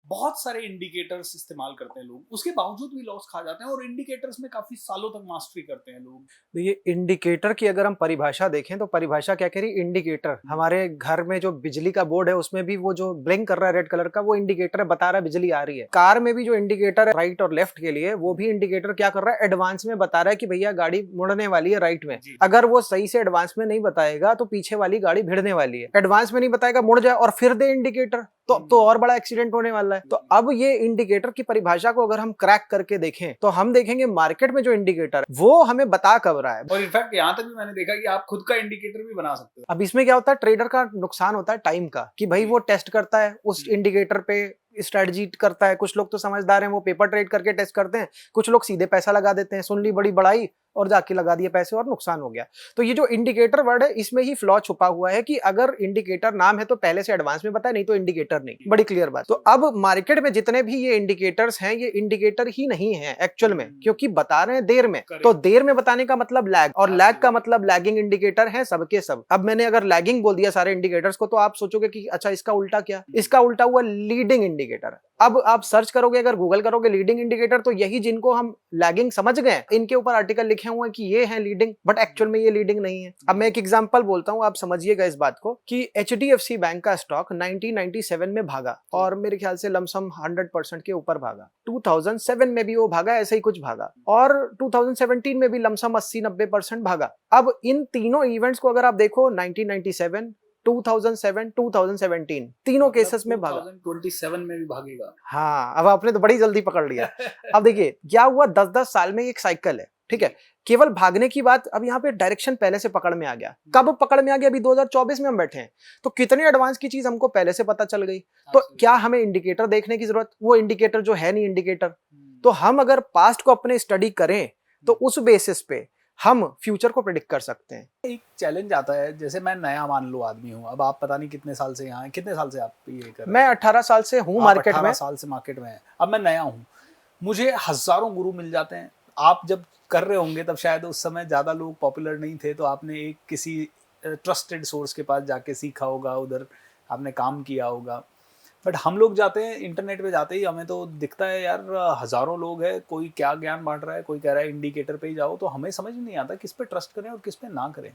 बहुत सारे इंडिकेटर्स इस्तेमाल करते हैं लोग, उसके बावजूद भी लॉस खा जाते हैं और इंडिकेटर्स में काफी सालों तक मास्टरी करते हैं लोग। देखिए, इंडिकेटर की अगर हम परिभाषा देखें तो परिभाषा क्या कह रही है? इंडिकेटर। हमारे घर में जो बिजली का बोर्ड है उसमें भी वो जो ब्लिंक कर रहा है रेड कलर का, वो इंडिकेटर है, बता रहा है बिजली आ रही है। कार में भी जो इंडिकेटर है राइट और लेफ्ट के लिए, वो भी इंडिकेटर क्या कर रहा है? एडवांस में बता रहा है कि भैया गाड़ी मुड़ने वाली है राइट में। जी। अगर वो सही से एडवांस में नहीं बताएगा तो पीछे वाली गाड़ी भिड़ने वाली है। एडवांस में नहीं बताएगा, मुड़ जाए और फिर दे इंडिकेटर, तो और बड़ा एक्सीडेंट होने वाला है। तो अब ये इंडिकेटर की परिभाषा को अगर हम क्रैक करके देखें तो हम देखेंगे मार्केट में जो इंडिकेटर है वो हमें बता कब रहा है। और इनफैक्ट यहाँ तक भी मैंने देखा कि आप खुद का इंडिकेटर भी बना सकते हो। अब इसमें क्या होता है? ट्रेडर का नुकसान होता है टाइम का, कि भाई वो टेस्ट करता है उस इंडिकेटर पे, स्ट्रेटजी करता है। कुछ लोग तो समझदार हैं, वो पेपर ट्रेड करके टेस्ट करते हैं। कुछ लोग सीधे पैसा लगा देते हैं, सुन ली बड़ी बड़ाई और जाके लगा दिए पैसे और नुकसान हो गया। तो ये जो इंडिकेटर वर्ड है इसमें ही फ्लॉ छुपा हुआ है कि अगर इंडिकेटर नाम है तो पहले से एडवांस में बताए, नहीं तो इंडिकेटर नहीं। बड़ी क्लियर बात। तो अब मार्केट में जितने भी ये इंडिकेटर्स हैं, ये इंडिकेटर ही नहीं है एक्चुअल में, क्योंकि बता रहे हैं देर में। तो देर में बताने का मतलब लैग, और लैग का मतलब लैगिंग इंडिकेटर है सबके सब। अब मैंने अगर लैगिंग बोल दिया सारे इंडिकेटर्स को तो आप सोचोगे कि अच्छा इसका उल्टा क्या? इसका उल्टा हुआ लीडिंग इंडिकेटर। अब आप सर्च करोगे, अगर गूगल करोगे लीडिंग इंडिकेटर, तो यही जिनको हम लैगिंग समझ गए इनके ऊपर आर्टिकल लिखे हुए हैं कि ये है लीडिंग, बट एक्चुअल में ये लीडिंग नहीं है। अब मैं एक एग्जांपल बोलता हूं, आप समझिएगा इस बात को, कि HDFC बैंक का स्टॉक 1997 में भागा और मेरे ख्याल से लमसम 100% के ऊपर भागा। 2007 में भी वो भागा, ऐसे ही कुछ भागा, और 2017 में भी लमसम 80-90% भागा। अब इन तीनों इवेंट्स को अगर आप देखो, 1997, 2007, 2017 तीनों केसेस में भागा। 2027 में भी भागेगा। हाँ, अब आपने तो बड़ी जल्दी पकड़ लिया। अब देखिए क्या हुआ, 10-10 साल में एक साइकिल है, ठीक है। केवल भागने की बात, अब यहाँ पे डायरेक्शन पहले से पकड़ में आ गया। कब पकड़ में आ गया? अभी 2024 में हम बैठे हैं, तो कितने एडवांस की चीज हमको पहले से पता चल गई। तो क्या हमें इंडिकेटर देखने की जरूरत? वो इंडिकेटर जो है नहीं इंडिकेटर। तो हम अगर पास्ट को अपने स्टडी करें तो उस बेसिस पे हम फ्यूचर को प्रेडिक्ट कर सकते हैं। एक चैलेंज आता है, जैसे मैं नया मान लो आदमी हूँ, अब आप पता नहीं कितने साल से यहाँ हैं, कितने साल से आप ये कर रहे हैं? मैं 18 साल से हूँ मार्केट में। 18 साल से मार्केट में है। अब मैं नया हूँ, मुझे हजारों गुरु मिल जाते हैं। आप जब कर रहे होंगे तब शायद उस समय ज्यादा लोग पॉपुलर नहीं थे, तो आपने एक किसी ट्रस्टेड सोर्स के पास जाके सीखा होगा, उधर आपने काम किया होगा। बट हम लोग जाते हैं इंटरनेट पे, जाते ही हमें तो दिखता है यार हजारों लोग हैं, कोई क्या ज्ञान बांट रहा है, कोई कह रहा है इंडिकेटर पे ही जाओ, तो हमें समझ नहीं आता किस पे ट्रस्ट करें और किस पे ना करें।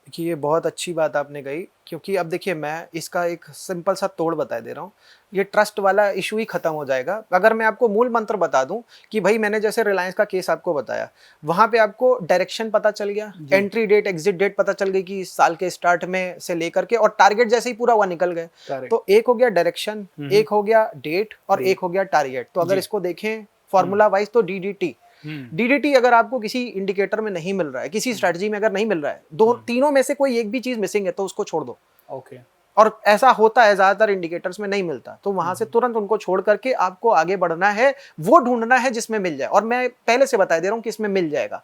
देखिए, ये बहुत अच्छी बात आपने कही, क्योंकि अब देखिए मैं इसका एक सिंपल सा तोड़ बता दे रहा हूँ। ये ट्रस्ट वाला इशू ही खत्म हो जाएगा अगर मैं आपको मूल मंत्र बता दूं कि भाई मैंने जैसे रिलायंस का केस आपको बताया, वहां पे आपको डायरेक्शन पता चल गया, एंट्री डेट एग्जिट डेट पता चल गई कि इस साल के स्टार्ट में से लेकर के, और टारगेट जैसे ही पूरा हुआ निकल गए। तो एक हो गया डायरेक्शन, एक हो गया डेट, और एक हो गया टारगेट। तो अगर इसको देखें फॉर्मूला वाइज तो DDT अगर आपको किसी इंडिकेटर में नहीं मिल रहा है, किसी स्ट्रेटजी में अगर नहीं मिल रहा है, दो तीनों में से कोई एक भी चीज मिसिंग है, तो उसको छोड़ दो। ओके। और ऐसा होता है, ज्यादातर इंडिकेटर्स में नहीं मिलता, तो वहां से तुरंत उनको छोड़ करके आपको आगे बढ़ना है, वो ढूंढना है जिसमें मिल जाए। और मैं पहले से बता दे रहा हूँ किसमें मिल जाएगा।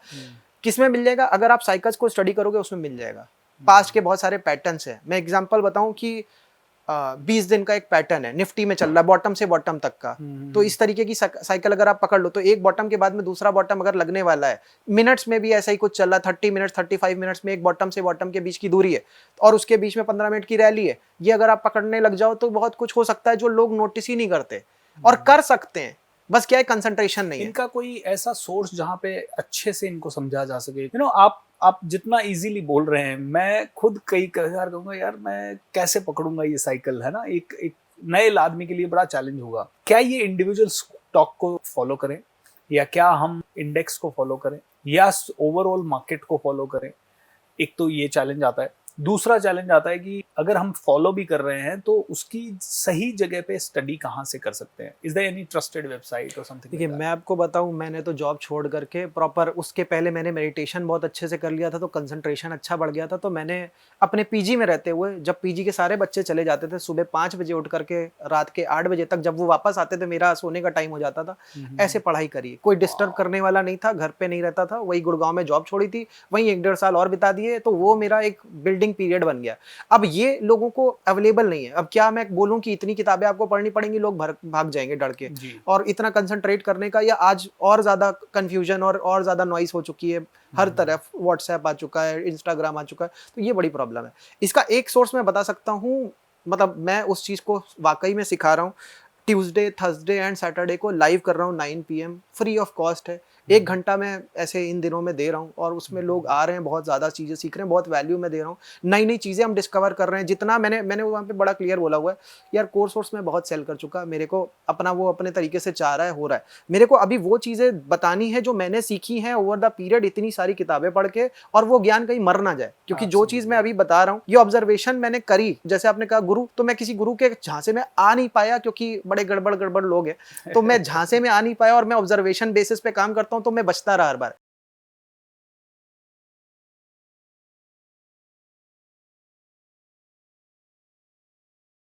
किसमें मिल जाएगा? अगर आप साइकिल्स को स्टडी करोगे उसमें मिल जाएगा। पास्ट के बहुत सारे पैटर्न्स हैं। मैं एग्जांपल बताऊं कि 20 दिन का एक पैटर्न है, निफ्टी में चल रहा है बॉटम से बॉटम तक का। तो इस तरीके की साइकिल अगर आप पकड़ लो, तो एक बॉटम के बाद में दूसरा बॉटम अगर लगने वाला है, मिनट्स में भी ऐसा ही कुछ चल रहा है, 30 मिनट 35 मिनट्स में एक बॉटम से बॉटम के बीच की दूरी है, और उसके बीच में 15 मिनट की रैली है। ये अगर आप पकड़ने लग जाओ तो बहुत कुछ हो सकता है जो लोग नोटिस ही नहीं करते, और कर सकते हैं, बस क्या है, कंसंट्रेशन नहीं है। इनका कोई ऐसा सोर्स जहाँ पे अच्छे से इनको समझा जा सके? आप जितना इजीली बोल रहे हैं, मैं खुद कई बार कहूँगा यार मैं कैसे पकड़ूंगा ये साइकिल, है ना। एक नए आदमी के लिए बड़ा चैलेंज होगा। क्या ये इंडिविजुअल स्टॉक को फॉलो करें, या क्या हम इंडेक्स को फॉलो करें, या ओवरऑल मार्केट को फॉलो करें? एक तो ये चैलेंज आता है। दूसरा चैलेंज आता है कि अगर हम फॉलो भी कर रहे हैं तो उसकी सही जगह पे स्टडी कहाँ से कर सकते हैं? Is there any trusted website और समथिंग? देखिए, मैं आपको बताऊं, मैंने तो जॉब छोड़ करके प्रॉपर, उसके पहले मैंने मेडिटेशन बहुत अच्छे से कर लिया था, तो कंसंट्रेशन अच्छा बढ़ गया था। तो मैंने अपने पीजी में रहते हुए, जब पीजी के सारे बच्चे चले जाते थे सुबह 5 बजे उठ करके रात के 8 बजे तक, जब वो वापस आते थे मेरा सोने का टाइम हो जाता था, ऐसे पढ़ाई करी। कोई डिस्टर्ब करने वाला नहीं था, घर पे नहीं रहता था। वही गुड़गांव में जॉब छोड़ी थी, वहीं 1-1.5 साल और बिता दिए, तो वो मेरा एक बिल्डिंग पीरियड बन गया। अब ये लोगों को अवेलेबल नहीं है। अब क्या मैं बोलूं कि इतनी किताबें आपको पढ़नी पड़ेंगी, लोग भाग जाएंगे डर के। और इतना कंसंट्रेट करने का, या आज और ज्यादा कंफ्यूजन और ज्यादा नॉइस हो चुकी है, हर तरफ व्हाट्सएप आ चुका है, इंस्टाग्राम आ चुका है, तो ये बड़ी प्रॉब्लम है। इसका एक सोर्स मैं बता सकता हूँ, मतलब मैं उस चीज को वाकई में सिखा रहा हूँ, ट्यूसडे, थर्सडे एंड सैटरडे को लाइव कर रहा हूँ 9 PM, फ्री ऑफ कॉस्ट है। 1 घंटा मैं ऐसे इन दिनों में दे रहा हूँ और उसमें लोग आ रहे हैं, बहुत ज़्यादा चीज़ें सीख रहे हैं, बहुत वैल्यू मैं दे रहा हूँ। नई-नई चीज़ें हम डिस्कवर कर रहे हैं। जितना मैंने वहाँ पे बड़ा क्लियर बोला हुआ है, यार कोर्स मैं बहुत सेल कर चुका, मेरे को अपना वो अपने तरीके से चाह रहा है, हो रहा है। मेरे को अभी वो चीज़ें बतानी है जो मैंने सीखी हैं ओवर द पीरियड, इतनी सारी किताबें पढ़ के, और वो ज्ञान कहीं मर ना जाए। क्योंकि जो चीज़ मैं अभी बता रहा हूँ, ये ऑब्जर्वेशन मैंने करी। जैसे आपने कहा गुरु, तो मैं किसी गुरु के झांसे में आ नहीं पाया क्योंकि बड़े गड़बड़ लोग हैं। तो मैं झांसे में आ नहीं पाया और मैं ऑब्जर्वेशन बेसिस पे काम करता हूँ, तो मैं बचता रहा हर बार।